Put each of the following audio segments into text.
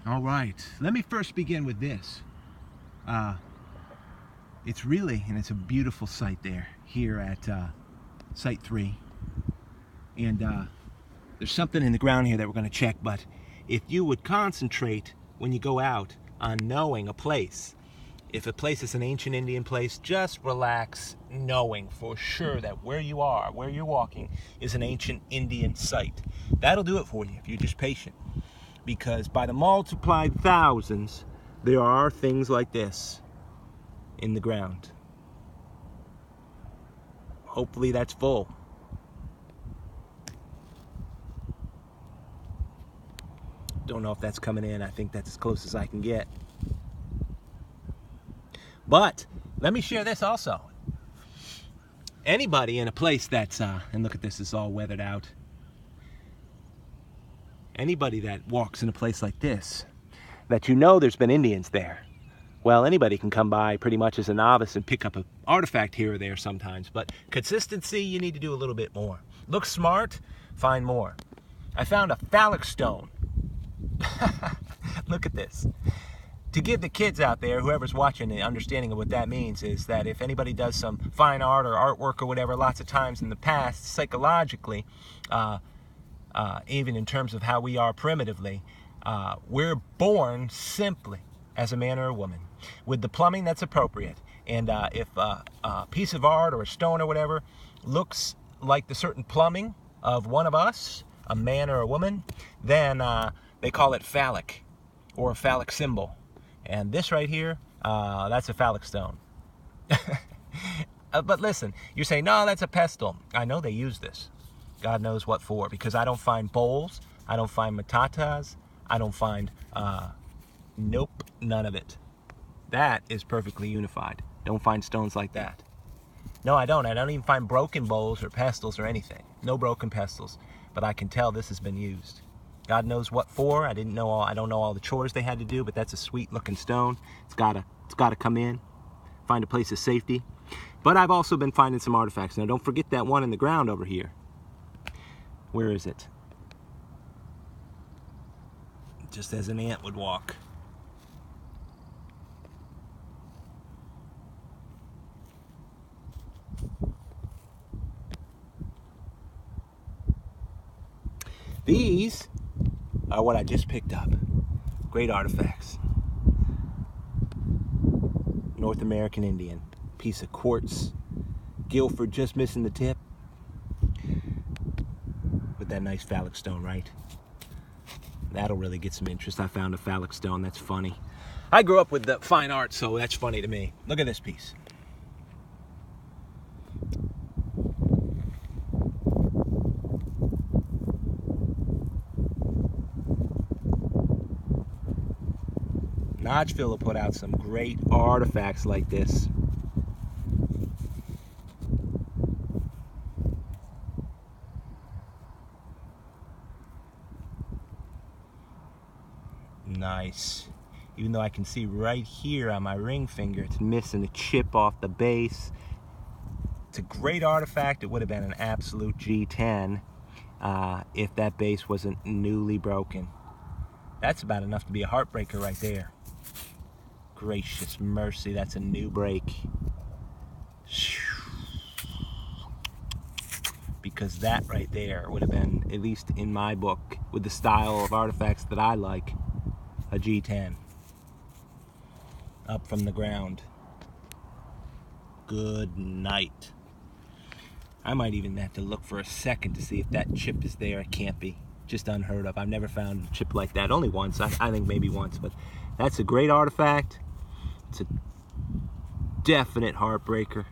All right, let me first begin with this. It's a beautiful site there, here at Site 3. And there's something in the ground here that we're going to check, but if you would concentrate when you go out on knowing a place, if a place is an ancient Indian place, just relax knowing for sure that where you are, where you're walking, is an ancient Indian site. That'll do it for you if you're just patient. Because by the multiplied thousands, there are things like this in the ground. Hopefully that's full. Don't know if that's coming in. I think that's as close as I can get. But let me share this also. Anybody in a place that's, and look at this, it's all weathered out. Anybody that walks in a place like this, that you know there's been Indians there, well, anybody can come by pretty much as a novice and pick up an artifact here or there sometimes. But consistency, you need to do a little bit more. Look smart, find more. I found a phallic stone. Look at this. To give the kids out there, whoever's watching, the understanding of what that means is that if anybody does some fine art or artwork or whatever, lots of times in the past, psychologically, even in terms of how we are primitively, we're born simply as a man or a woman with the plumbing that's appropriate. And if a piece of art or a stone or whatever looks like the certain plumbing of one of us, a man or a woman, then they call it phallic or a phallic symbol. And this right here, that's a phallic stone. But listen, you're saying, no, that's a pestle. I know they use this. God knows what for, because I don't find bowls, I don't find matatas, I don't find, nope, none of it. That is perfectly unified. Don't find stones like that. No, I don't. I don't even find broken bowls or pestles or anything. No broken pestles. But I can tell this has been used. God knows what for. I don't know all the chores they had to do, but that's a sweet looking stone. It's gotta come in, find a place of safety. But I've also been finding some artifacts. Now don't forget that one in the ground over here. Where is it? Just as an ant would walk. These are what I just picked up. Great artifacts. North American Indian. Piece of quartz. Guilford just missing the tip. With that nice phallic stone, right? That'll really get some interest. I found a phallic stone. That's funny. I grew up with the fine art, so that's funny to me. Look at this piece. Notchville will put out some great artifacts like this. Nice. Even though I can see right here on my ring finger, it's missing a chip off the base. It's a great artifact. It would have been an absolute G10 if that base wasn't newly broken. That's about enough to be a heartbreaker right there. Gracious mercy, that's a new break. Because that right there would have been, at least in my book, with the style of artifacts that I like, a G10. Up from the ground. Good night. I might even have to look for a second to see if that chip is there. It can't be. Just unheard of. I've never found a chip like that. Only once. I think maybe once. But that's a great artifact. It's a definite heartbreaker.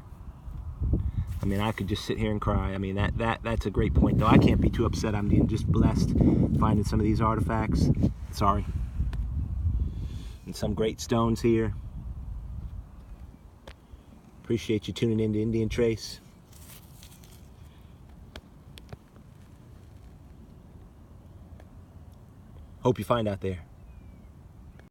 I mean, I could just sit here and cry. I mean, that's a great point, though. I can't be too upset. I'm being just blessed finding some of these artifacts. Sorry. And some great stones here. Appreciate you tuning in to Indian Trace. Hope you find out there.